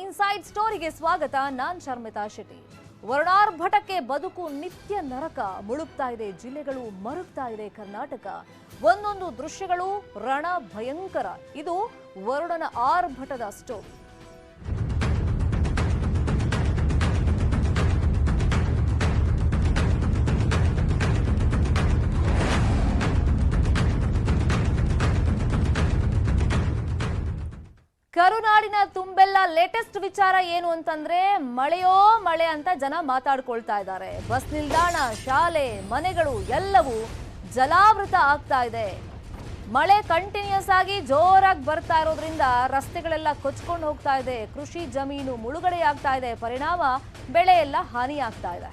Inside ಸ್ಟೋರಿಗೆ ಸ್ವಾಗತ. ನಾನ್ ಶರ್ಮಿತಾ ಶೆಟ್ಟಿ. ವರ್ಣಾರ್ಭಟಕ್ಕೆ ಬದುಕು ನಿತ್ಯ ನರಕ ಮುಳುಗ್ತಾ ಇದೆ, ಜಿಲ್ಲೆಗಳು ಮರುಗ್ತಾ ಇದೆ ಕರ್ನಾಟಕ. ಒಂದೊಂದು ದೃಶ್ಯಗಳು ರಣ ಭಯಂಕರ. ಇದು ವರುಣನ ಆರ್ಭಟದ ಸ್ಟೋರಿ. ಕರುನಾಡಿನ ತುಂಬೆಲ್ಲ ಲೇಟೆಸ್ಟ್ ವಿಚಾರ ಏನು ಅಂತಂದ್ರೆ ಮಳೆಯೋ ಮಳೆ ಅಂತ ಜನ ಮಾತಾಡ್ಕೊಳ್ತಾ ಇದ್ದಾರೆ. ಬಸ್ ನಿಲ್ದಾಣ, ಶಾಲೆ, ಮನೆಗಳು ಎಲ್ಲವೂ ಜಲಾವೃತ ಆಗ್ತಾ ಇದೆ. ಮಳೆ ಕಂಟಿನ್ಯೂಸ್ ಆಗಿ ಜೋರಾಗಿ ಬರ್ತಾ ಇರೋದ್ರಿಂದ ರಸ್ತೆಗಳೆಲ್ಲ ಕೊಚ್ಕೊಂಡು ಹೋಗ್ತಾ ಇದೆ. ಕೃಷಿ ಜಮೀನು ಮುಳುಗಡೆ ಆಗ್ತಾ ಇದೆ. ಪರಿಣಾಮ ಬೆಳೆ ಎಲ್ಲ ಹಾನಿಯಾಗ್ತಾ ಇದೆ.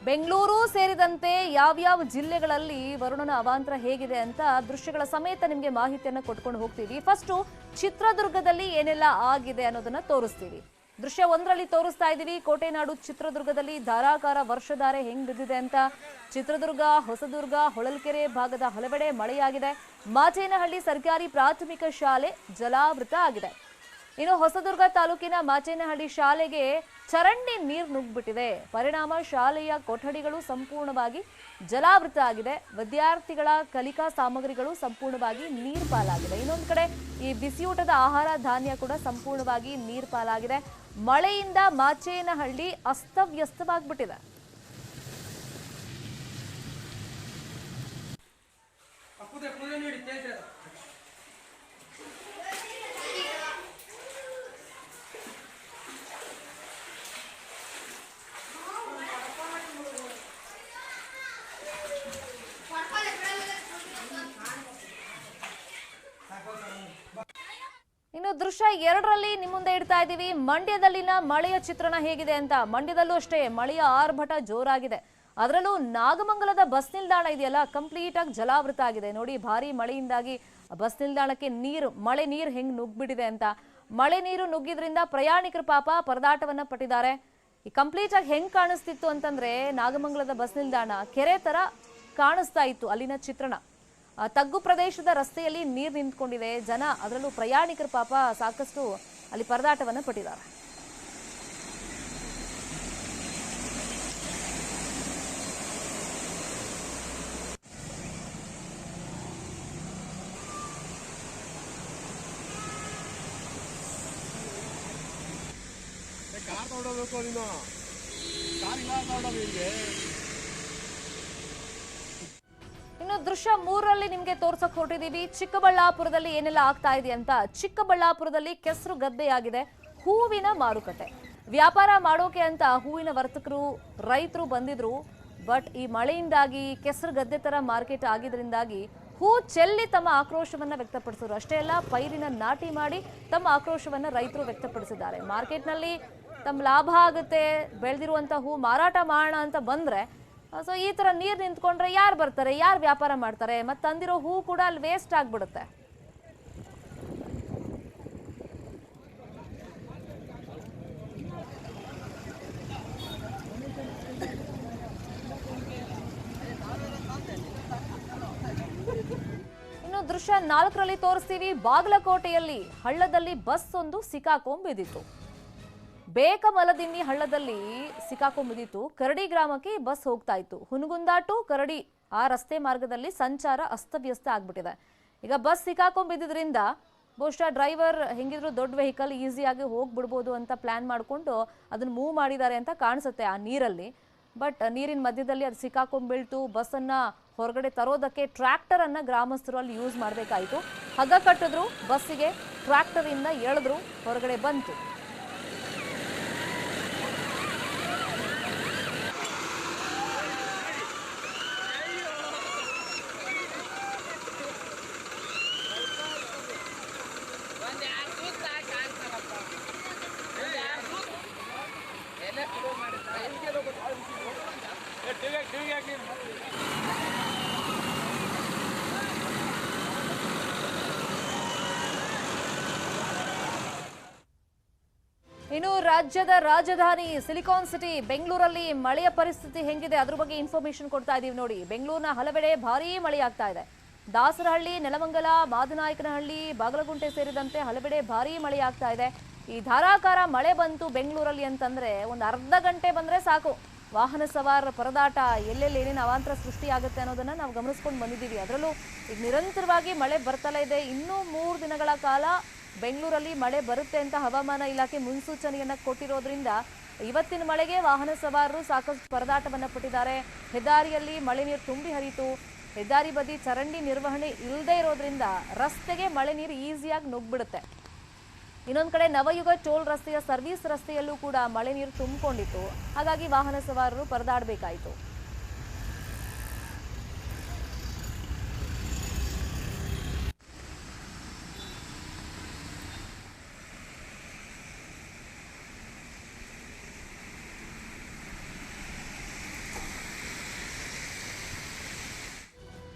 ಬೆಂಗಳೂರು ಸೇರಿದಂತೆ ಯಾವ್ಯಾವ ಜಿಲ್ಲೆಗಳಲ್ಲಿ ವರುಣನ ಅವಾಂತರ ಹೇಗಿದೆ ಅಂತ ದೃಶ್ಯಗಳ ಸಮೇತ ನಿಮಗೆ ಮಾಹಿತಿಯನ್ನು ಕೊಟ್ಕೊಂಡು ಹೋಗ್ತೀವಿ. ಫಸ್ಟ್ ಚಿತ್ರದುರ್ಗದಲ್ಲಿ ಏನೆಲ್ಲ ಆಗಿದೆ ಅನ್ನೋದನ್ನ ತೋರಿಸ್ತೀವಿ. ದೃಶ್ಯ 1ರಲ್ಲಿ ತೋರಿಸ್ತಾ ಇದ್ದೀವಿ. ಕೋಟೆನಾಡು ಚಿತ್ರದುರ್ಗದಲ್ಲಿ ಧಾರಾಕಾರ ವರ್ಷಧಾರೆ ಹೆಂಗ್ ಬಿದ್ದಿದೆ ಅಂತ. ಚಿತ್ರದುರ್ಗ, ಹೊಸದುರ್ಗ, ಹೊಳಲ್ಕೆರೆ ಭಾಗದ ಹಲವೆಡೆ ಮಳೆಯಾಗಿದೆ. ಮಾಚೇನಹಳ್ಳಿ ಸರ್ಕಾರಿ ಪ್ರಾಥಮಿಕ ಶಾಲೆ ಜಲಾವೃತ ಆಗಿದೆ. ಇನ್ನು ಹೊಸದುರ್ಗ ತಾಲೂಕಿನ ಮಾಚೇನಹಳ್ಳಿ ಶಾಲೆಗೆ ಚರಂಡಿ ನೀರು ನುಗ್ಗಿಬಿಟ್ಟಿದೆ. ಪರಿಣಾಮ ಶಾಲೆಯ ಕೊಠಡಿಗಳು ಸಂಪೂರ್ಣವಾಗಿ ಜಲಾವೃತ ಆಗಿದೆ. ವಿದ್ಯಾರ್ಥಿಗಳ ಕಲಿಕಾ ಸಾಮಗ್ರಿಗಳು ಸಂಪೂರ್ಣವಾಗಿ ನೀರು ಪಾಲಾಗಿದೆ. ಇನ್ನೊಂದು ಕಡೆ ಈ ಬಿಸಿಯೂಟದ ಆಹಾರ ಧಾನ್ಯ ಕೂಡ ಸಂಪೂರ್ಣವಾಗಿ ನೀರು ಪಾಲಾಗಿದೆ. ಮಳೆಯಿಂದ ಮಾಚೇನಹಳ್ಳಿ ಅಸ್ತವ್ಯಸ್ತವಾಗ್ಬಿಟ್ಟಿದೆ. ಇನ್ನು ದೃಶ್ಯ 2ರಲ್ಲಿ ನಿಮ್ಮ ಮುಂದೆ ಇಡ್ತಾ ಇದ್ದೀವಿ. ಮಂಡ್ಯದಲ್ಲಿನ ಮಳೆಯ ಚಿತ್ರಣ ಹೇಗಿದೆ ಅಂತ. ಮಂಡ್ಯದಲ್ಲೂ ಅಷ್ಟೇ ಮಳೆಯ ಆರ್ಭಟ ಜೋರಾಗಿದೆ. ಅದರಲ್ಲೂ ನಾಗಮಂಗಲದ ಬಸ್ ನಿಲ್ದಾಣ ಇದೆಯಲ್ಲ, ಕಂಪ್ಲೀಟ್ ಆಗಿ ಜಲಾವೃತ ಆಗಿದೆ. ನೋಡಿ, ಭಾರಿ ಮಳೆಯಿಂದಾಗಿ ಬಸ್ ನಿಲ್ದಾಣಕ್ಕೆ ಮಳೆ ನೀರು ಹೆಂಗ್ ನುಗ್ಗಿಬಿಟ್ಟಿದೆ ಅಂತ. ಮಳೆ ನೀರು ನುಗ್ಗಿದ್ರಿಂದ ಪ್ರಯಾಣಿಕರು ಪಾಪ ಪರದಾಟವನ್ನ ಪಟ್ಟಿದ್ದಾರೆ. ಈ ಕಂಪ್ಲೀಟ್ ಆಗಿ ಹೆಂಗ್ ಕಾಣಿಸ್ತಿತ್ತು ಅಂತಂದ್ರೆ, ನಾಗಮಂಗಲದ ಬಸ್ ನಿಲ್ದಾಣ ಕೆರೆ ತರ ಕಾಣಿಸ್ತಾ ಇತ್ತು. ಅಲ್ಲಿನ ಚಿತ್ರಣ ತಗ್ಗು ಪ್ರದೇಶದ ರಸ್ತೆಯಲ್ಲಿ ನೀರು ನಿಂತ್ಕೊಂಡಿದೆ. ಜನ, ಅದರಲ್ಲೂ ಪ್ರಯಾಣಿಕರು ಪಾಪ ಸಾಕಷ್ಟು ಅಲ್ಲಿ ಪರದಾಟವನ್ನು ಪಟ್ಟಿದ್ದಾರೆ. ಇನ್ನು ದೃಶ್ಯ 3ರಲ್ಲಿ ನಿಮ್ಗೆ ತೋರ್ಸಕ್ ಹೊರಟಿದೀವಿ. ಚಿಕ್ಕಬಳ್ಳಾಪುರದಲ್ಲಿ ಏನೆಲ್ಲ ಆಗ್ತಾ ಇದೆ ಅಂತ. ಚಿಕ್ಕಬಳ್ಳಾಪುರದಲ್ಲಿ ಕೆಸರು ಗದ್ದೆಯಾಗಿದೆ. ಹೂವಿನ ಮಾರುಕಟ್ಟೆ ವ್ಯಾಪಾರ ಮಾಡೋಕೆ ಅಂತ ಹೂವಿನ ವರ್ತಕರು, ರೈತರು ಬಂದಿದ್ರು. ಬಟ್ ಈ ಮಳೆಯಿಂದಾಗಿ ಕೆಸರು ಗದ್ದೆ ತರ ಮಾರ್ಕೆಟ್ ಆಗಿದ್ರಿಂದಾಗಿ ಹೂ ಚೆಲ್ಲಿ ತಮ್ಮ ಆಕ್ರೋಶವನ್ನ ವ್ಯಕ್ತಪಡಿಸಿದ್ರು. ಅಷ್ಟೇ ಅಲ್ಲ, ಪೈರಿನ ನಾಟಿ ಮಾಡಿ ತಮ್ಮ ಆಕ್ರೋಶವನ್ನ ರೈತರು ವ್ಯಕ್ತಪಡಿಸಿದ್ದಾರೆ. ಮಾರ್ಕೆಟ್ನಲ್ಲಿ ತಮ್ಮ ಲಾಭ ಆಗುತ್ತೆ, ಬೆಳೆದಿರುವಂತ ಹೂ ಮಾರಾಟ ಮಾಡೋಣ ಅಂತ ಬಂದ್ರೆ, ಸೊ ಈ ತರ ನೀರು ನಿಂತ್ಕೊಂಡ್ರೆ ಯಾರು ಬರ್ತಾರೆ, ಯಾರು ವ್ಯಾಪಾರ ಮಾಡ್ತಾರೆ? ಮತ್ತೆ ತಂದಿರೋ ಹೂ ಕೂಡ ಅಲ್ಲಿ ವೇಸ್ಟ್ ಆಗ್ಬಿಡುತ್ತೆ. ಇನ್ನು ದೃಶ್ಯ 4ರಲ್ಲಿ ತೋರಿಸ್ತೀವಿ. ಬಾಗಲಕೋಟೆಯಲ್ಲಿ ಹಳ್ಳದಲ್ಲಿ ಬಸ್ ಒಂದು ಸಿಕ್ಕಾಕೊಂಡ್ಬಿದ್ದಿತ್ತು. ಬೇಕಮಲದಿನ್ನಿ ಹಳ್ಳದಲ್ಲಿ ಸಿಕ್ಕಾಕೊಂಡ್ಬಿದ್ದಿತ್ತು. ಕರಡಿ ಗ್ರಾಮಕ್ಕೆ ಬಸ್ ಹೋಗ್ತಾ ಇತ್ತು. ಹುನಗುಂದ ಟು ಕರಡಿ ಆ ರಸ್ತೆ ಮಾರ್ಗದಲ್ಲಿ ಸಂಚಾರ ಅಸ್ತವ್ಯಸ್ತ ಆಗ್ಬಿಟ್ಟಿದೆ. ಈಗ ಬಸ್ ಸಿಕ್ಕಾಕೊಂಡ್ಬಿದ್ದಿದ್ರಿಂದ ಬಹುಶಃ ಡ್ರೈವರ್ ಹೆಂಗಿದ್ರು ದೊಡ್ಡ ವೆಹಿಕಲ್ ಈಸಿಯಾಗಿ ಹೋಗ್ಬಿಡ್ಬೋದು ಅಂತ ಪ್ಲಾನ್ ಮಾಡಿಕೊಂಡು ಅದನ್ನ ಮೂವ್ ಮಾಡಿದ್ದಾರೆ ಅಂತ ಕಾಣಿಸುತ್ತೆ ಆ ನೀರಲ್ಲಿ. ಬಟ್ ನೀರಿನ ಮಧ್ಯದಲ್ಲಿ ಅದು ಸಿಕ್ಕಾಕೊಂಡ್ಬೀಳ್ತು. ಬಸ್ಸನ್ನ ಹೊರಗಡೆ ತರೋದಕ್ಕೆ ಟ್ರ್ಯಾಕ್ಟರ್ ಅನ್ನ ಗ್ರಾಮಸ್ಥರು ಅಲ್ಲಿ ಯೂಸ್ ಮಾಡಬೇಕಾಯಿತು. ಹಗ್ಗ ಕಟ್ಟಿದ್ರು ಬಸ್ಸಿಗೆ, ಟ್ರ್ಯಾಕ್ಟರ್ ಇಂದ ಎಳೆದ್ರು, ಹೊರಗಡೆ ಬಂತು. ಇನ್ನು ರಾಜ್ಯದ ರಾಜಧಾನಿ ಸಿಲಿಕಾನ್ ಸಿಟಿ ಬೆಂಗಳೂರಲ್ಲಿ ಮಳೆಯ ಪರಿಸ್ಥಿತಿ ಹೆಂಗಿದೆ ಅದರ ಬಗ್ಗೆ ಇನ್ಫಾರ್ಮೇಶನ್ ಕೊಡ್ತಾ ಇದೀವಿ ನೋಡಿ. ಬೆಂಗಳೂರಿನ ಹಲವೆಡೆ ಭಾರೀ ಮಳೆಯಾಗ್ತಾ ಇದೆ. ದಾಸರಹಳ್ಳಿ, ನೆಲಮಂಗಲ, ಮಾದನಾಯಕನಹಳ್ಳಿ, ಬಾಗಲಗುಂಟೆ ಸೇರಿದಂತೆ ಹಲವೆಡೆ ಭಾರೀ ಮಳೆಯಾಗ್ತಾ ಇದೆ. ಈ ಧಾರಾಕಾರ ಮಳೆ ಬಂತು ಬೆಂಗಳೂರಲ್ಲಿ ಅಂತಂದ್ರೆ ಒಂದು ಅರ್ಧ ಗಂಟೆ ಬಂದ್ರೆ ಸಾಕು, ವಾಹನ ಸವಾರರ ಪರದಾಟ, ಎಲ್ಲೆಲ್ಲಿ ಏನೇನು ಅವಾಂತರ ಸೃಷ್ಟಿಯಾಗುತ್ತೆ ಅನ್ನೋದನ್ನ ನಾವು ಗಮನಿಸ್ಕೊಂಡು ಬಂದಿದ್ದೀವಿ. ಅದರಲ್ಲೂ ಈಗ ನಿರಂತರವಾಗಿ ಮಳೆ ಬರ್ತಲೇ ಇದೆ. ಇನ್ನೂ 3 ದಿನಗಳ ಕಾಲ ಬೆಂಗಳೂರಲ್ಲಿ ಮಳೆ ಬರುತ್ತೆ ಅಂತ ಹವಾಮಾನ ಇಲಾಖೆ ಮುನ್ಸೂಚನೆಯನ್ನ ಕೊಟ್ಟಿರೋದ್ರಿಂದ ಇವತ್ತಿನ ಮಳೆಗೆ ವಾಹನ ಸವಾರರು ಸಾಕಷ್ಟು ಪರದಾಟವನ್ನ ಪಟ್ಟಿದ್ದಾರೆ. ಹೆದ್ದಾರಿಯಲ್ಲಿ ಮಳೆ ನೀರು ತುಂಬಿ ಹರಿತು. ಹೆದ್ದಾರಿ ಬದಿ ಚರಂಡಿ ನಿರ್ವಹಣೆ ಇಲ್ಲದೆ ಇರೋದ್ರಿಂದ ರಸ್ತೆಗೆ ಮಳೆ ನೀರು ಈಸಿಯಾಗಿ ನುಗ್ಬಿಡುತ್ತೆ. ಇನ್ನೊಂದು ಕಡೆ ನವಯುಗ ಟೋಲ್ ರಸ್ತೆಯ ಸರ್ವಿಸ್ ರಸ್ತೆಯಲ್ಲೂ ಕೂಡ ಮಳೆ ನೀರು ತುಂಬಿಕೊಂಡಿತ್ತು. ಹಾಗಾಗಿ ವಾಹನ ಸವಾರರು ಪರದಾಡಬೇಕಾಯಿತು.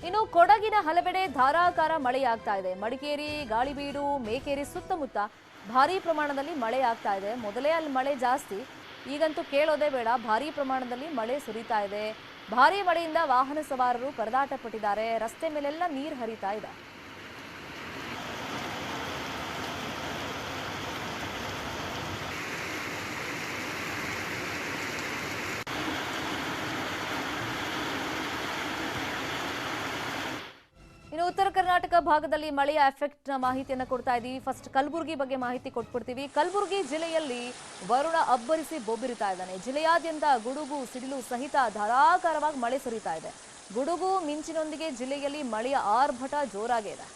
ಇನ್ನು ಕೊಡಗಿನ ಹಲವೆಡೆ ಧಾರಾಕಾರ ಮಳೆಯಾಗ್ತಾ ಇದೆ. ಮಡಿಕೇರಿ, ಗಾಳಿಬೀಡು, ಮೇಕೇರಿ ಸುತ್ತಮುತ್ತ ಭಾರೀ ಪ್ರಮಾಣದಲ್ಲಿ ಮಳೆ ಆಗ್ತಾ ಇದೆ. ಮೊದಲೇ ಅಲ್ಲಿ ಮಳೆ ಜಾಸ್ತಿ, ಈಗಂತೂ ಕೇಳೋದೇ ಬೇಡ, ಭಾರೀ ಪ್ರಮಾಣದಲ್ಲಿ ಮಳೆ ಸುರಿತಾ ಇದೆ. ಭಾರೀ ಮಳೆಯಿಂದ ವಾಹನ ಸವಾರರು ಪರದಾಟ ಪಟ್ಟಿದ್ದಾರೆ. ರಸ್ತೆ ಮೇಲೆಲ್ಲ ನೀರು ಹರಿತಾ ಇದೆ. ಇನ್ನು ಉತ್ತರ ಕರ್ನಾಟಕ ಭಾಗದಲ್ಲಿ ಮಳೆಯ ಎಫೆಕ್ಟ್ ನ ಮಾಹಿತಿಯನ್ನು ಕೊಡ್ತಾ ಇದ್ದೀವಿ. ಫಸ್ಟ್ ಕಲಬುರಗಿ ಬಗ್ಗೆ ಮಾಹಿತಿ ಕೊಟ್ಬಿಡ್ತೀವಿ. ಕಲಬುರಗಿ ಜಿಲ್ಲೆಯಲ್ಲಿ ವರುಣ ಅಬ್ಬರಿಸಿ ಬೊಬ್ಬಿರಿತಾ ಇದ್ದಾನೆ. ಜಿಲ್ಲೆಯಾದ್ಯಂತ ಗುಡುಗು, ಸಿಡಿಲು ಸಹಿತ ಧಾರಾಕಾರವಾಗಿ ಮಳೆ ಸುರಿತಾ ಇದೆ. ಗುಡುಗು ಮಿಂಚಿನೊಂದಿಗೆ ಜಿಲ್ಲೆಯಲ್ಲಿ ಮಳೆಯ ಆರ್ಭಟ ಜೋರಾಗಿದೆ.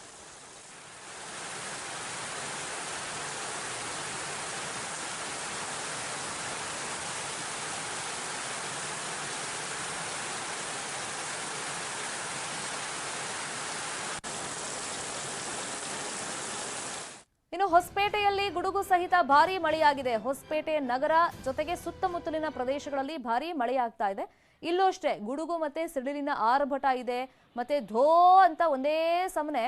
ಇನ್ನು ಹೊಸಪೇಟೆಯಲ್ಲಿ ಗುಡುಗು ಸಹಿತ ಭಾರೀ ಮಳೆಯಾಗಿದೆ. ಹೊಸಪೇಟೆ ನಗರ ಜೊತೆಗೆ ಸುತ್ತಮುತ್ತಲಿನ ಪ್ರದೇಶಗಳಲ್ಲಿ ಭಾರೀ ಮಳೆಯಾಗ್ತಾ ಇದೆ. ಇಲ್ಲೂ ಅಷ್ಟೇ ಗುಡುಗು ಮತ್ತೆ ಸಿಡಿಲಿನ ಆರ್ಭಟ ಇದೆ. ಮತ್ತೆ ಧೋ ಅಂತ ಒಂದೇ ಸಮನೆ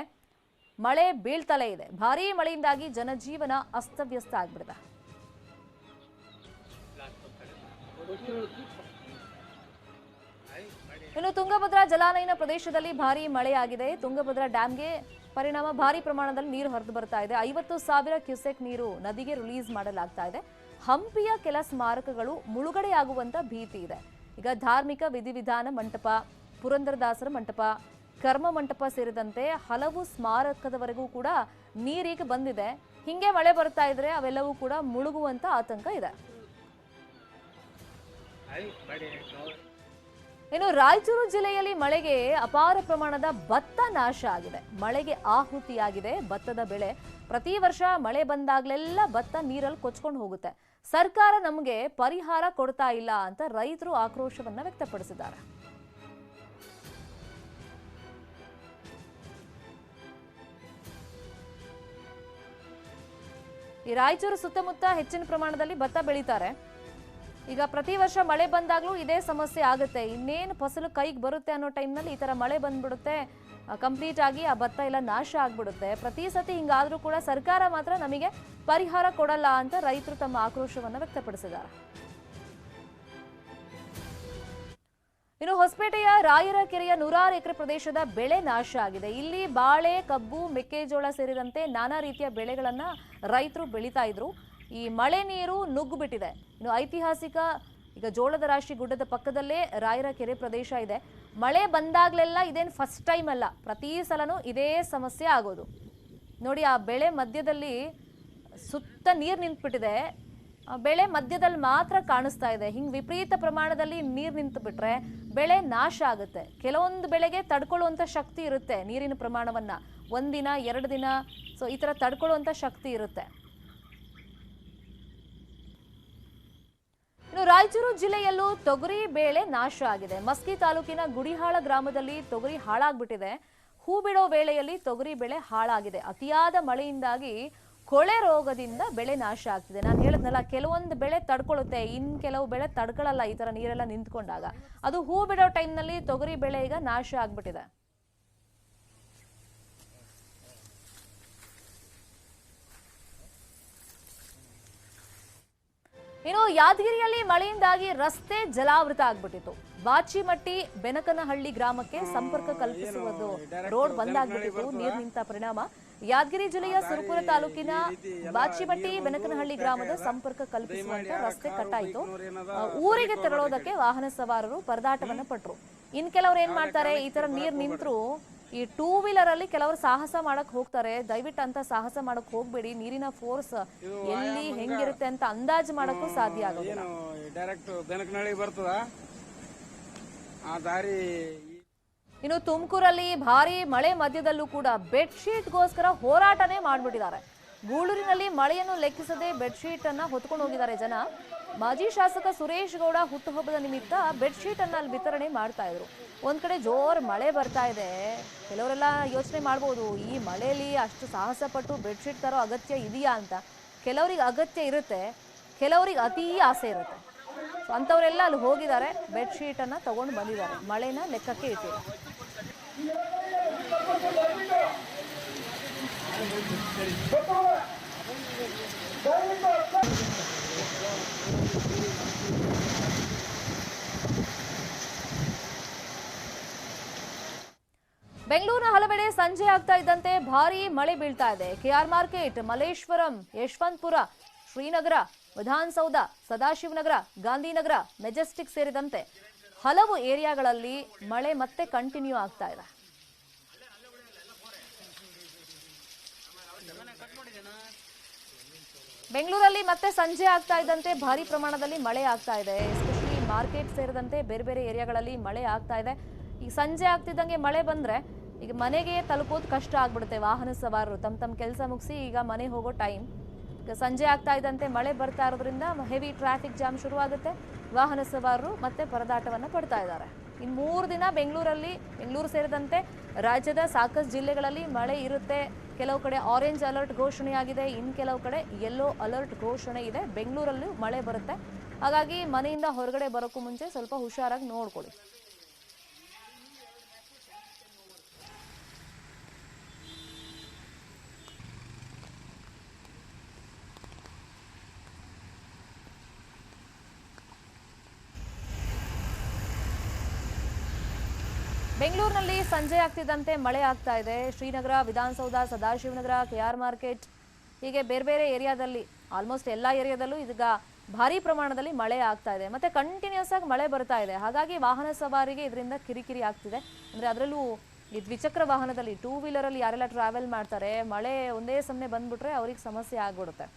ಮಳೆ ಬೀಳ್ತಲೇ ಇದೆ. ಭಾರೀ ಮಳೆಯಿಂದಾಗಿ ಜನಜೀವನ ಅಸ್ತವ್ಯಸ್ತ ಆಗ್ಬಿಡಿದೆ. ಇನ್ನು ತುಂಗಭದ್ರಾ ಜಲಾನಯನ ಪ್ರದೇಶದಲ್ಲಿ ಭಾರೀ ಮಳೆಯಾಗಿದೆ. ತುಂಗಭದ್ರಾ ಡ್ಯಾಂಗೆ ಪರಿಣಾಮ ಭಾರೀ ಪ್ರಮಾಣದಲ್ಲಿ ನೀರು ಹರಿದು ಬರ್ತಾ ಇದೆ. 50,000 ಕ್ಯೂಸೆಕ್ ನೀರು ನದಿಗೆ ರಿಲೀಸ್ ಮಾಡಲಾಗ್ತಾ ಇದೆ. ಹಂಪಿಯ ಕೆಲ ಸ್ಮಾರಕಗಳು ಮುಳುಗಡೆಯಾಗುವಂತ ಭೀತಿ ಇದೆ. ಈಗ ಧಾರ್ಮಿಕ ವಿಧಿವಿಧಾನ ಮಂಟಪ, ಪುರಂದರದಾಸರ ಮಂಟಪ, ಕರ್ಮ ಮಂಟಪ ಸೇರಿದಂತೆ ಹಲವು ಸ್ಮಾರಕದವರೆಗೂ ಕೂಡ ನೀರೀಗ ಬಂದಿದೆ. ಹಿಂಗೆ ಮಳೆ ಬರ್ತಾ ಇದ್ರೆ ಅವೆಲ್ಲವೂ ಕೂಡ ಮುಳುಗುವಂತ ಆತಂಕ ಇದೆ. ಇನ್ನು ರಾಯಚೂರು ಜಿಲ್ಲೆಯಲ್ಲಿ ಮಳೆಗೆ ಅಪಾರ ಪ್ರಮಾಣದ ಭತ್ತ ನಾಶ ಆಗಿದೆ. ಮಳೆಗೆ ಆಹುತಿಯಾಗಿದೆ ಭತ್ತದ ಬೆಳೆ. ಪ್ರತಿ ವರ್ಷ ಮಳೆ ಬಂದಾಗ್ಲೆಲ್ಲ ಭತ್ತ ನೀರಲ್ಲಿ ಕೊಚ್ಕೊಂಡು ಹೋಗುತ್ತೆ. ಸರ್ಕಾರ ನಮಗೆ ಪರಿಹಾರ ಕೊಡ್ತಾ ಇಲ್ಲ ಅಂತ ರೈತರು ಆಕ್ರೋಶವನ್ನ ವ್ಯಕ್ತಪಡಿಸಿದ್ದಾರೆ. ಈ ರಾಯಚೂರು ಸುತ್ತಮುತ್ತ ಹೆಚ್ಚಿನ ಪ್ರಮಾಣದಲ್ಲಿ ಭತ್ತ ಬೆಳೀತಾರೆ. ಈಗ ಪ್ರತಿ ವರ್ಷ ಮಳೆ ಬಂದಾಗ್ಲೂ ಇದೇ ಸಮಸ್ಯೆ ಆಗುತ್ತೆ. ಇನ್ನೇನು ಫಸಲು ಕೈಗೆ ಬರುತ್ತೆ ಅನ್ನೋ ಟೈಮ್ನಲ್ಲಿ ಈ ತರ ಮಳೆ ಬಂದ್ಬಿಡುತ್ತೆ, ಕಂಪ್ಲೀಟ್ ಆಗಿ ಆ ಭತ್ತ ಎಲ್ಲ ನಾಶ ಆಗ್ಬಿಡುತ್ತೆ. ಪ್ರತಿ ಸತಿ ಹಿಂಗಾದ್ರೂ ಕೂಡ ಸರ್ಕಾರ ಮಾತ್ರ ನಮಗೆ ಪರಿಹಾರ ಕೊಡಲ್ಲ ಅಂತ ರೈತರು ತಮ್ಮ ಆಕ್ರೋಶವನ್ನು ವ್ಯಕ್ತಪಡಿಸಿದ್ದಾರೆ. ಇನ್ನು ಹೊಸಪೇಟೆಯ ರಾಯರ ಕೆರೆಯ 100 ಎಕರೆ ಪ್ರದೇಶದ ಬೆಳೆ ನಾಶ ಆಗಿದೆ. ಇಲ್ಲಿ ಬಾಳೆ, ಕಬ್ಬು, ಮೆಕ್ಕೆಜೋಳ ಸೇರಿದಂತೆ ನಾನಾ ರೀತಿಯ ಬೆಳೆಗಳನ್ನ ರೈತರು ಬೆಳೀತಾ ಇದ್ರು. ಈ ಮಳೆ ನೀರು ನುಗ್ಗು ಬಿಟ್ಟಿದೆ. ಇನ್ನು ಐತಿಹಾಸಿಕ ಈಗ ಜೋಳದ ರಾಶಿ ಗುಡ್ಡದ ಪಕ್ಕದಲ್ಲೇ ರಾಯರ ಕೆರೆ ಪ್ರದೇಶ ಇದೆ. ಮಳೆ ಬಂದಾಗ್ಲೆಲ್ಲ ಇದೇನು ಫಸ್ಟ್ ಟೈಮ್ ಅಲ್ಲ, ಪ್ರತಿ ಸಲನೂ ಇದೇ ಸಮಸ್ಯೆ ಆಗೋದು. ನೋಡಿ, ಆ ಬೆಳೆ ಮಧ್ಯದಲ್ಲಿ ಸುತ್ತ ನೀರು ನಿಂತ್ಬಿಟ್ಟಿದೆ. ಬೆಳೆ ಮಧ್ಯದಲ್ಲಿ ಮಾತ್ರ ಕಾಣಿಸ್ತಾ ಇದೆ. ಹಿಂಗೆ ವಿಪರೀತ ಪ್ರಮಾಣದಲ್ಲಿ ನೀರು ನಿಂತು ಬಿಟ್ರೆ ಬೆಳೆ ನಾಶ ಆಗುತ್ತೆ. ಕೆಲವೊಂದು ಬೆಳೆಗೆ ತಡ್ಕೊಳ್ಳುವಂಥ ಶಕ್ತಿ ಇರುತ್ತೆ, ನೀರಿನ ಪ್ರಮಾಣವನ್ನ 1 ದಿನ 2 ದಿನ ಸೊ ಈ ಥರ ತಡ್ಕೊಳ್ಳುವಂಥ ಶಕ್ತಿ ಇರುತ್ತೆ. ಇನ್ನು ರಾಯಚೂರು ಜಿಲ್ಲೆಯಲ್ಲೂ ತೊಗರಿ ಬೇಳೆ ನಾಶ ಆಗಿದೆ. ಮಸ್ಕಿ ತಾಲೂಕಿನ ಗುಡಿಹಾಳ ಗ್ರಾಮದಲ್ಲಿ ತೊಗರಿ ಹಾಳಾಗ್ಬಿಟ್ಟಿದೆ. ಹೂ ಬಿಡೋ ವೇಳೆಯಲ್ಲಿ ತೊಗರಿ ಬೆಳೆ ಹಾಳಾಗಿದೆ. ಅತಿಯಾದ ಮಳೆಯಿಂದಾಗಿ ಕೊಳೆ ರೋಗದಿಂದ ಬೆಳೆ ನಾಶ ಆಗ್ತಿದೆ. ನಾನು ಹೇಳಿದ್ನಲ್ಲ, ಕೆಲವೊಂದು ಬೆಳೆ ತಡ್ಕೊಳ್ಳುತ್ತೆ, ಇನ್ ಕೆಲವು ಬೆಳೆ ತಡ್ಕೊಳ್ಳಲ್ಲ. ಈ ತರ ನೀರೆಲ್ಲ ನಿಂತ್ಕೊಂಡಾಗ ಅದು ಹೂ ಬಿಡೋ ಟೈಮ್ನಲ್ಲಿ ತೊಗರಿ ಬೆಳೆ ಈಗ ನಾಶ ಆಗ್ಬಿಟ್ಟಿದೆ. ಇನ್ನು ಯಾದಗಿರಿಯಲ್ಲಿ ಮಳೆಯಿಂದಾಗಿ ರಸ್ತೆ ಜಲಾವೃತ ಆಗ್ಬಿಟ್ಟಿತ್ತು. ಬಾಚಿಮಟ್ಟಿ ಬೆನಕನಹಳ್ಳಿ ಗ್ರಾಮಕ್ಕೆ ಸಂಪರ್ಕ ಕಲ್ಪಿಸುವುದು ರೋಡ್ ಬಂದ್ ಆಗ್ಬಿಟ್ಟಿತ್ತು ನೀರು ನಿಂತ ಪರಿಣಾಮ. ಯಾದಗಿರಿ ಜಿಲ್ಲೆಯ ಸುರಪುರ ತಾಲೂಕಿನ ಬಾಚಿಮಟ್ಟಿ ಬೆನಕನಹಳ್ಳಿ ಗ್ರಾಮದ ಸಂಪರ್ಕ ಕಲ್ಪಿಸುವಂತ ರಸ್ತೆ ಕಟ್ಟಾಯಿತು. ಊರಿಗೆ ತೆರಳೋದಕ್ಕೆ ವಾಹನ ಸವಾರರು ಪರದಾಟವನ್ನ ಪಟ್ರು. ಇನ್ ಕೆಲವರು ಏನ್ ಮಾಡ್ತಾರೆ, ಈ ತರ ನೀರ್ ನಿಂತ್ರು ಈ ಟೂ ವೀಲರ್ ಅಲ್ಲಿ ಕೆಲವರು ಸಾಹಸ ಮಾಡಕ್ ಹೋಗ್ತಾರೆ. ದಯವಿಟ್ಟು ಅಂತ ಸಾಹಸ ಮಾಡಕ್ ಹೋಗ್ಬೇಡಿ. ನೀರಿನ ಫೋರ್ಸ್ ಎಲ್ಲಿ ಹೆಂಗಿರುತ್ತೆ ಅಂತ ಅಂದಾಜು ಮಾಡಕ್ಕೂ ಸಾಧ್ಯ ಆಗೋದಿಲ್ಲ. ಡೈರೆಕ್ಟ್ ಬೆನಕನಹಳ್ಳಿ ಬರ್ತದ ಆ ದಾರಿ. ಇನ್ನು ತುಮಕೂರಲ್ಲಿ ಭಾರಿ ಮಳೆ ಮಧ್ಯದಲ್ಲೂ ಕೂಡ ಬೆಡ್ಶೀಟ್ಗೋಸ್ಕರ ಹೋರಾಟನೇ ಮಾಡ್ಬಿಟ್ಟಿದ್ದಾರೆ. ಗೂಳೂರಿನಲ್ಲಿ ಮಳೆಯನ್ನು ಲೆಕ್ಕಿಸದೆ ಬೆಡ್ಶೀಟ್ ಅನ್ನ ಹೊತ್ಕೊಂಡು ಹೋಗಿದ್ದಾರೆ ಜನ. ಮಾಜಿ ಶಾಸಕ ಸುರೇಶ್ ಗೌಡ ಹುಟ್ಟುಹಬ್ಬದ ನಿಮಿತ್ತ ಬೆಡ್ಶೀಟ್ ಅನ್ನ ಅಲ್ಲಿ ವಿತರಣೆ ಮಾಡ್ತಾ ಇದ್ರು. ಒಂದ್ ಕಡೆ ಜೋರ್ ಮಳೆ ಬರ್ತಾ ಇದೆ. ಕೆಲವರೆಲ್ಲ ಯೋಚನೆ ಮಾಡ್ಬೋದು, ಈ ಮಳೆಯಲ್ಲಿ ಅಷ್ಟು ಸಾಹಸ ಪಟ್ಟು ಬೆಡ್ಶೀಟ್ ತರೋ ಅಗತ್ಯ ಇದೆಯಾ ಅಂತ. ಕೆಲವರಿಗೆ ಅಗತ್ಯ ಇರುತ್ತೆ, ಕೆಲವರಿಗೆ ಅತೀ ಆಸೆ ಇರುತ್ತೆ. ಸೊ ಅಂಥವರೆಲ್ಲ ಅಲ್ಲಿ ಹೋಗಿದ್ದಾರೆ, ಬೆಡ್ಶೀಟ್ ಅನ್ನ ತಗೊಂಡು ಬಂದಿದ್ದಾರೆ. ಮಳೆನ ಲೆಕ್ಕಕ್ಕೆ ಇಟ್ಟಿಲ್ಲ. ಬೆಂಗಳೂರಿನ ಹಲವೆಡೆ ಸಂಜೆ ಆಗ್ತಾ ಇದ್ದಂತೆ ಭಾರೀ ಮಳೆ ಬೀಳ್ತಾ ಇದೆ. K R market, Malleshwaram, Yeshwanthpur, Srinagar, Vidhana Soudha, Sadashivanagar, Gandhinagar, Majestic ಸೇರಿದಂತೆ ಹಲವು ಏರಿಯಾಗಳಲ್ಲಿ ಮಳೆ ಮತ್ತೆ ಕಂಟಿನ್ಯೂ ಆಗ್ತಾ ಇದೆ. ಬೆಂಗಳೂರಲ್ಲಿ ಮತ್ತೆ ಸಂಜೆ ಆಗ್ತಾ ಇದ್ದಂತೆ ಭಾರಿ ಪ್ರಮಾಣದಲ್ಲಿ ಮಳೆ ಆಗ್ತಾ ಇದೆ. ಎಸ್ಪೆಷಲಿ ಮಾರ್ಕೆಟ್ ಸೇರಿದಂತೆ ಬೇರೆ ಬೇರೆ ಏರಿಯಾಗಳಲ್ಲಿ ಮಳೆ ಆಗ್ತಾ ಇದೆ. ಈಗ ಸಂಜೆ ಆಗ್ತಿದ್ದಂಗೆ ಮಳೆ ಬಂದ್ರೆ ಈಗ ಮನೆಗೆ ತಲುಪೋದು ಕಷ್ಟ ಆಗ್ಬಿಡುತ್ತೆ. ವಾಹನ ಸವಾರರು ತಮ್ಮ ಕೆಲಸ ಮುಗಿಸಿ ಈಗ ಮನೆ ಹೋಗೋ ಟೈಮ್. ಈಗ ಸಂಜೆ ಆಗ್ತಾ ಇದ್ದಂತೆ ಮಳೆ ಬರ್ತಾ ಇರೋದ್ರಿಂದ ಹೆವಿ ಟ್ರಾಫಿಕ್ ಜಾಮ್ ಶುರುವಾಗುತ್ತೆ. ವಾಹನ ಸವಾರರು ಮತ್ತೆ ಪರದಾಟವನ್ನ ಪಡ್ತಾ ಇದ್ದಾರೆ. ಇನ್ನು 3 ದಿನ ಬೆಂಗಳೂರು ಸೇರಿದಂತೆ ರಾಜ್ಯದ ಸಾಕಷ್ಟು ಜಿಲ್ಲೆಗಳಲ್ಲಿ ಮಳೆ ಇರುತ್ತೆ. ಕೆಲವು ಕಡೆ ಆರೆಂಜ್ ಅಲರ್ಟ್ ಘೋಷಣೆಯಾಗಿದೆ, ಇನ್ನು ಕೆಲವು ಕಡೆ ಯೆಲ್ಲೋ ಅಲರ್ಟ್ ಘೋಷಣೆ ಇದೆ. ಬೆಂಗಳೂರಲ್ಲೂ ಮಳೆ ಬರುತ್ತೆ. ಹಾಗಾಗಿ ಮನೆಯಿಂದ ಹೊರಗಡೆ ಬರೋಕ್ಕೂ ಮುಂಚೆ ಸ್ವಲ್ಪ ಹುಷಾರಾಗಿ ನೋಡ್ಕೊಳ್ಳಿ. ಬೆಂಗಳೂರಿನಲ್ಲಿ ಸಂಜೆ ಆಗ್ತಿದ್ದಂತೆ ಮಳೆ ಆಗ್ತಾ ಇದೆ. ಶ್ರೀನಗರ, ವಿಧಾನಸೌಧ, ಸದಾಶಿವನಗರ, ಕೆಆರ್ ಮಾರ್ಕೆಟ್ ಹೀಗೆ ಬೇರೆ ಬೇರೆ ಏರಿಯಾದಲ್ಲಿ ಆಲ್ಮೋಸ್ಟ್ ಎಲ್ಲ ಏರಿಯಾದಲ್ಲೂ ಇದೀಗ ಭಾರಿ ಪ್ರಮಾಣದಲ್ಲಿ ಮಳೆ ಆಗ್ತಾ ಇದೆ. ಮತ್ತೆ ಕಂಟಿನ್ಯೂಸ್ ಆಗಿ ಮಳೆ ಬರ್ತಾ ಇದೆ. ಹಾಗಾಗಿ ವಾಹನ ಸವಾರಿಗೆ ಇದರಿಂದ ಕಿರಿಕಿರಿ ಆಗ್ತಿದೆ. ಅಂದ್ರೆ ಅದರಲ್ಲೂ ಈ ದ್ವಿಚಕ್ರ ವಾಹನದಲ್ಲಿ ಟೂ ವೀಲರ್ ಅಲ್ಲಿ ಯಾರೆಲ್ಲ ಟ್ರಾವೆಲ್ ಮಾಡ್ತಾರೆ, ಮಳೆ ಒಂದೇ ಸಮನೆ ಬಂದ್ಬಿಟ್ರೆ ಅವ್ರಿಗೆ ಸಮಸ್ಯೆ ಆಗ್ಬಿಡುತ್ತೆ.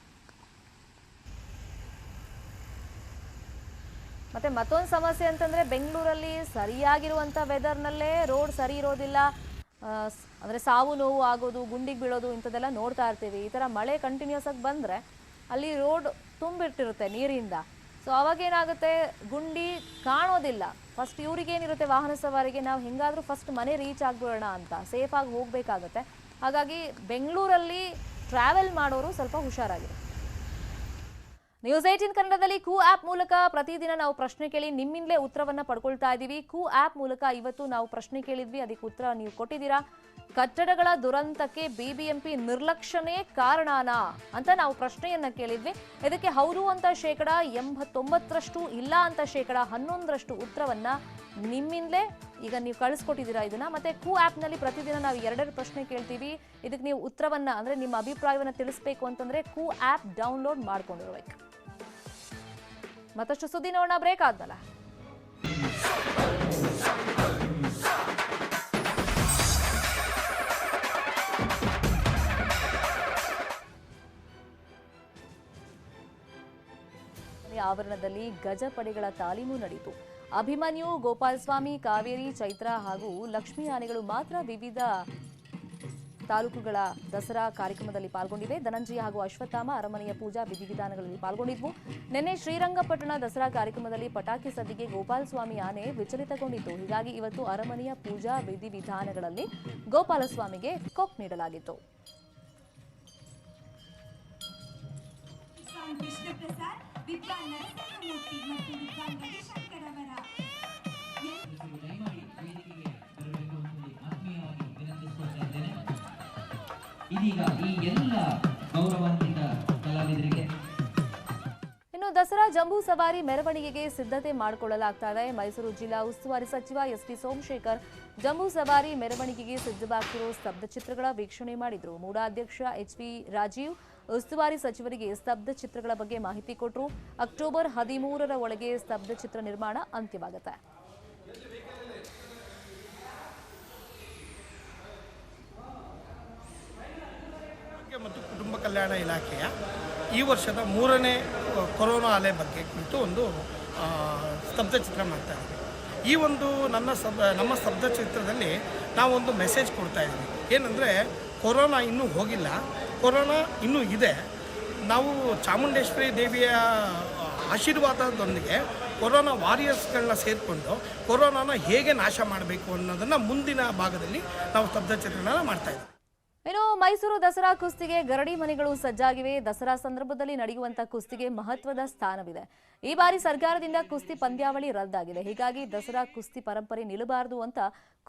ಮತ್ತೆ ಮತ್ತೊಂದು ಸಮಸ್ಯೆ ಅಂತಂದ್ರೆ ಬೆಂಗಳೂರಲ್ಲಿ ಸರಿಯಾಗಿರುವಂತ ವೆದರ್ನಲ್ಲೇ ರೋಡ್ ಸರಿ ಇರೋದಿಲ್ಲ. ಅಂದ್ರೆ ಸಾವು ನೋವು ಆಗೋದು, ಗುಂಡಿಗೆ ಬೀಳೋದು ಇಂಥದ್ದೆಲ್ಲ ನೋಡ್ತಾ ಇರ್ತೀವಿ. ಈ ತರ ಮಳೆ ಕಂಟಿನ್ಯೂಸ್ ಆಗಿ ಬಂದ್ರೆ ಅಲ್ಲಿ ರೋಡ್ ತುಂಬಿಟ್ಟಿರುತ್ತೆ ನೀರಿಂದ. ಸೊ ಅವಾಗ ಏನಾಗುತ್ತೆ, ಗುಂಡಿ ಕಾಣೋದಿಲ್ಲ. ಫಸ್ಟ್ ಇವ್ರಿಗೇನಿರುತ್ತೆ, ವಾಹನ ಸವಾರಿಗೆ ನಾವು ಹೆಂಗಾದ್ರೂ ಫಸ್ಟ್ ಮನೆ ರೀಚ್ ಆಗ್ಬಿಡೋಣ ಅಂತ ಸೇಫ್ ಆಗಿ ಹೋಗ್ಬೇಕಾಗತ್ತೆ. ಹಾಗಾಗಿ ಬೆಂಗಳೂರಲ್ಲಿ ಟ್ರಾವೆಲ್ ಮಾಡೋರು ಸ್ವಲ್ಪ ಹುಷಾರಾಗಿದೆ. ನ್ಯೂಸ್ 18 ಕನ್ನಡದಲ್ಲಿ ಕೂ ಆಪ್ ಮೂಲಕ ಪ್ರತಿದಿನ ನಾವು ಪ್ರಶ್ನೆ ಕೇಳಿ ನಿಮ್ಮಿಂದಲೇ ಉತ್ತರವನ್ನ ಪಡ್ಕೊಳ್ತಾ ಇದ್ದೀವಿ. ಕೂ ಆಪ್ ಮೂಲಕ ಇವತ್ತು ನಾವು ಪ್ರಶ್ನೆ ಕೇಳಿದ್ವಿ, ಅದಕ್ಕೆ ಉತ್ತರ ನೀವು ಕೊಟ್ಟಿದ್ದೀರಾ. ಕಟ್ಟಡಗಳ ದುರಂತಕ್ಕೆ ಬಿಬಿಎಂಪಿ ನಿರ್ಲಕ್ಷ್ಯನೇ ಕಾರಣನಾ ಅಂತ ನಾವು ಪ್ರಶ್ನೆಯನ್ನ ಕೇಳಿದ್ವಿ. ಇದಕ್ಕೆ ಹೌದು ಅಂತ 89%, ಇಲ್ಲ ಅಂತ 11% ಉತ್ತರವನ್ನ ನಿಮ್ಮಿಂದಲೇ ಈಗ ನೀವು ಕಳಿಸ್ಕೊಟ್ಟಿದ್ದೀರಾ ಇದನ್ನ. ಮತ್ತೆ ಕೂ ಆಪ್ ನಲ್ಲಿ ಪ್ರತಿದಿನ ನಾವು 2 ಪ್ರಶ್ನೆ ಕೇಳ್ತೀವಿ. ಇದಕ್ಕೆ ನೀವು ಉತ್ತರವನ್ನ ಅಂದ್ರೆ ನಿಮ್ಮ ಅಭಿಪ್ರಾಯವನ್ನ ತಿಳಿಸಬೇಕು ಅಂತಂದ್ರೆ ಕೂ ಆಪ್ ಡೌನ್ಲೋಡ್ ಮಾಡ್ಕೊಂಡಿರ್ಬೇಕು. ಮತ್ತಷ್ಟು ಸುದ್ದಿ ನೋಡೋಣ ಬ್ರೇಕ್ ಆದ್ಮೇಲೆ. ಆವರಣದಲ್ಲಿ ಗಜಪಡೆಗಳ ತಾಲೀಮು ನಡೆಯಿತು. ಅಭಿಮನ್ಯು, ಗೋಪಾಲಸ್ವಾಮಿ, ಕಾವೇರಿ, ಚೈತ್ರ ಹಾಗೂ ಲಕ್ಷ್ಮೀ ಆನೆಗಳು ಮಾತ್ರ ವಿವಿಧ ತಾಲೂಕುಗಳ ದಸರಾ ಕಾರ್ಯಕ್ರಮದಲ್ಲಿ ಪಾಲ್ಗೊಂಡಿವೆ. ಧನಂಜಯ ಹಾಗೂ ಅಶ್ವತ್ಥಾಮ ಅರಮನೆಯ ಪೂಜಾ ವಿಧಿವಿಧಾನಗಳಲ್ಲಿ ಪಾಲ್ಗೊಂಡಿದ್ವು. ನಿನ್ನೆ ಶ್ರೀರಂಗಪಟ್ಟಣ ದಸರಾ ಕಾರ್ಯಕ್ರಮದಲ್ಲಿ ಪಟಾಕಿ ಸದ್ದಿಗೆ ಗೋಪಾಲಸ್ವಾಮಿ ಆನೆ ವಿಚಲಿತಗೊಂಡಿತ್ತು. ಹೀಗಾಗಿ ಇವತ್ತು ಅರಮನೆಯ ಪೂಜಾ ವಿಧಿವಿಧಾನಗಳಲ್ಲಿ ಗೋಪಾಲಸ್ವಾಮಿಗೆ ಕೊಕ್ ನೀಡಲಾಗಿತ್ತು. ಇದೀಗ ಈ ಎಲ್ಲ ಗೌರವಾನ್ವಿತ ಕಲಾವಿದರಿಗೆ ಇನ್ನು ದಸರಾ ಜಂಬೂ ಸವಾರಿ ಮೆರವಣಿಗೆಗೆ ಸಿದ್ಧತೆ ಮಾಡಿಕೊಳ್ಳಲಾಗ್ತಾ ಇದೆ. ಮೈಸೂರು ಜಿಲ್ಲಾ ಉಸ್ತುವಾರಿ ಸಚಿವ ಎಸ್ಟಿ ಸೋಮಶೇಖರ್ ಜಂಬೂ ಸವಾರಿ ಮೆರವಣಿಗೆಗೆ ಸಿದ್ಧವಾಗ್ತಿರೋ ಸ್ತಬ್ಧ ಚಿತ್ರಗಳ ವೀಕ್ಷಣೆ ಮಾಡಿದ್ರು. ಮೂಡಾ ಅಧ್ಯಕ್ಷ ಎಚ್ಪಿ ರಾಜೀವ್ ಉಸ್ತುವಾರಿ ಸಚಿವರಿಗೆ ಸ್ತಬ್ಧ ಚಿತ್ರಗಳ ಬಗ್ಗೆ ಮಾಹಿತಿ ಕೊಟ್ಟರು. ಅಕ್ಟೋಬರ್ 13ರ ಒಳಗೆ ಸ್ತಬ್ಧ ಚಿತ್ರ ನಿರ್ಮಾಣ ಅಂತ್ಯವಾಗುತ್ತೆ. ಮತ್ತು ಕುಟುಂಬ ಕಲ್ಯಾಣ ಇಲಾಖೆಯ ಈ ವರ್ಷದ 3ನೇ ಕೊರೋನಾ ಅಲೆ ಬಗ್ಗೆ ಕುರಿತು ಒಂದು ಸ್ತಬ್ಧ ಚಿತ್ರ ಮಾಡ್ತಾ ಇದ್ದೀವಿ. ಈ ಒಂದು ನಮ್ಮ ಸ್ತಬ್ಧ ಚಿತ್ರದಲ್ಲಿ ನಾವೊಂದು ಮೆಸೇಜ್ ಕೊಡ್ತಾ ಇದ್ದೀವಿ. ಏನಂದರೆ ಕೊರೋನಾ ಇನ್ನೂ ಹೋಗಿಲ್ಲ, ಕೊರೋನಾ ಇನ್ನೂ ಇದೆ. ನಾವು ಚಾಮುಂಡೇಶ್ವರಿ ದೇವಿಯ ಆಶೀರ್ವಾದದೊಂದಿಗೆ ಕೊರೋನಾ ವಾರಿಯರ್ಸ್ಗಳನ್ನ ಸೇರಿಕೊಂಡು ಕೊರೋನಾನ ಹೇಗೆ ನಾಶ ಮಾಡಬೇಕು ಅನ್ನೋದನ್ನು ಮುಂದಿನ ಭಾಗದಲ್ಲಿ ನಾವು ಸ್ತಬ್ಧ ಚಿತ್ರಣ ಮಾಡ್ತಾ ಇದ್ದೀವಿ. ಇನ್ನು ಮೈಸೂರು ದಸರಾ ಕುಸ್ತಿಗೆ ಗರಡಿ ಮನೆಗಳು ಸಜ್ಜಾಗಿವೆ. ದಸರಾ ಸಂದರ್ಭದಲ್ಲಿ ನಡೆಯುವಂತಹ ಕುಸ್ತಿಗೆ ಮಹತ್ವದ ಸ್ಥಾನವಿದೆ. ಈ ಬಾರಿ ಸರ್ಕಾರದಿಂದ ಕುಸ್ತಿ ಪಂದ್ಯಾವಳಿ ರದ್ದಾಗಿದೆ. ಹೀಗಾಗಿ ದಸರಾ ಕುಸ್ತಿ ಪರಂಪರೆ ನಿಲ್ಲಬಾರದು ಅಂತ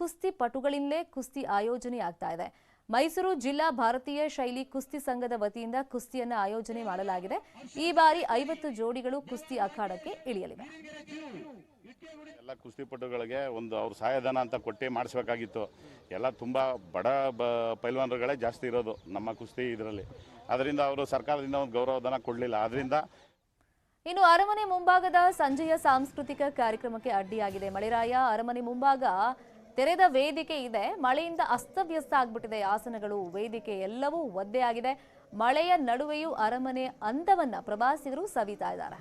ಕುಸ್ತಿ ಪಟುಗಳಿಂದಲೇ ಕುಸ್ತಿ ಆಯೋಜನೆ ಆಗ್ತಾ ಇದೆ. ಮೈಸೂರು ಜಿಲ್ಲಾ ಭಾರತೀಯ ಶೈಲಿ ಕುಸ್ತಿ ಸಂಘದ ವತಿಯಿಂದ ಕುಸ್ತಿಯನ್ನು ಆಯೋಜನೆ ಮಾಡಲಾಗಿದೆ. ಈ ಬಾರಿ 50 ಜೋಡಿಗಳು ಕುಸ್ತಿ ಅಖಾಡಕ್ಕೆ ಇಳಿಯಲಿವೆ. ಎಲ್ಲ ಕುಸ್ತಿಪಟುಗಳಿಗೆ ಒಂದು ಅವ್ರ ಸಹಾಯಧನ ಅಂತ ಕೊಟ್ಟು ಮಾಡಿಸ್ಬೇಕಾಗಿತ್ತು. ಎಲ್ಲ ತುಂಬ ಬಡ ಪೈಲ್ವಾನರುಗಳೇ ಜಾಸ್ತಿ ಇರೋದು ನಮ್ಮ ಕುಸ್ತಿ ಇದರಲ್ಲಿ. ಅದರಿಂದ ಅವರು ಸರ್ಕಾರದಿಂದ ಒಂದು ಗೌರವಧನ ಕೊಡಲಿಲ್ಲ. ಅದರಿಂದ ಇನ್ನು ಅರಮನೆ ಮುಂಭಾಗದ ಸಂಜೆಯ ಸಾಂಸ್ಕೃತಿಕ ಕಾರ್ಯಕ್ರಮಕ್ಕೆ ಅಡ್ಡಿಯಾಗಿದೆ. ಮಳೆರಾಯ ಅರಮನೆ ಮುಂಭಾಗ ತೆರೆದ ವೇದಿಕೆ ಇದೆ. ಮಳೆಯಿಂದ ಅಸ್ತವ್ಯಸ್ತ ಆಗ್ಬಿಟ್ಟಿದೆ. ಆಸನಗಳು, ವೇದಿಕೆ ಎಲ್ಲವೂ ಒದ್ದೆಯಾಗಿದೆ. ಮಳೆಯ ನಡುವೆಯೂ ಅರಮನೆ ಅಂದವನ್ನ ಪ್ರವಾಸಿಗರು ಸವಿತಾ ಇದ್ದಾರೆ.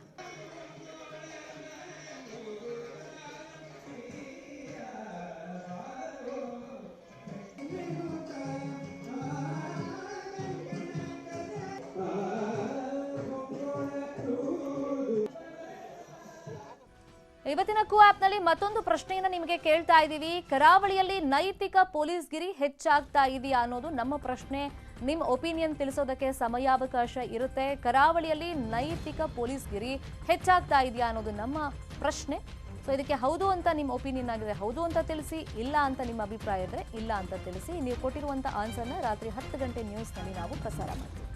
ಇವತ್ತಿನ ಕೂ ಆಪ್ನಲ್ಲಿ ಮತ್ತೊಂದು ಪ್ರಶ್ನೆಯನ್ನ ನಿಮಗೆ ಕೇಳ್ತಾ ಇದ್ದೀವಿ. ಕರಾವಳಿಯಲ್ಲಿ ನೈತಿಕ ಪೊಲೀಸ್ಗಿರಿ ಹೆಚ್ಚಾಗ್ತಾ ಇದೆಯಾ ಅನ್ನೋದು ನಮ್ಮ ಪ್ರಶ್ನೆ. ನಿಮ್ಮ ಒಪಿನಿಯನ್ ತಿಳಿಸೋದಕ್ಕೆ ಸಮಯಾವಕಾಶ ಇರುತ್ತೆ. ಕರಾವಳಿಯಲ್ಲಿ ನೈತಿಕ ಪೊಲೀಸ್ಗಿರಿ ಹೆಚ್ಚಾಗ್ತಾ ಇದೆಯಾ ಅನ್ನೋದು ನಮ್ಮ ಪ್ರಶ್ನೆ. ಸೊ ಇದಕ್ಕೆ ಹೌದು ಅಂತ ನಿಮ್ಮ ಒಪಿನಿಯನ್ ಆಗಿದೆ ಹೌದು ಅಂತ ತಿಳಿಸಿ, ಇಲ್ಲ ಅಂತ ನಿಮ್ಮ ಅಭಿಪ್ರಾಯ ಇದ್ರೆ ಇಲ್ಲ ಅಂತ ತಿಳಿಸಿ. ನೀವು ಕೊಟ್ಟಿರುವಂತ ಆನ್ಸರ್ನ ರಾತ್ರಿ 10 ಗಂಟೆ ನ್ಯೂಸ್ನಲ್ಲಿ ನಾವು ಪ್ರಸಾರ ಮಾಡ್ತೀವಿ.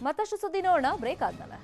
ಮತ್ತಷ್ಟು ಸುದ್ದಿ ನೋಡೋಣ ಬ್ರೇಕ್ ಆದ್ಮೇಲೆ.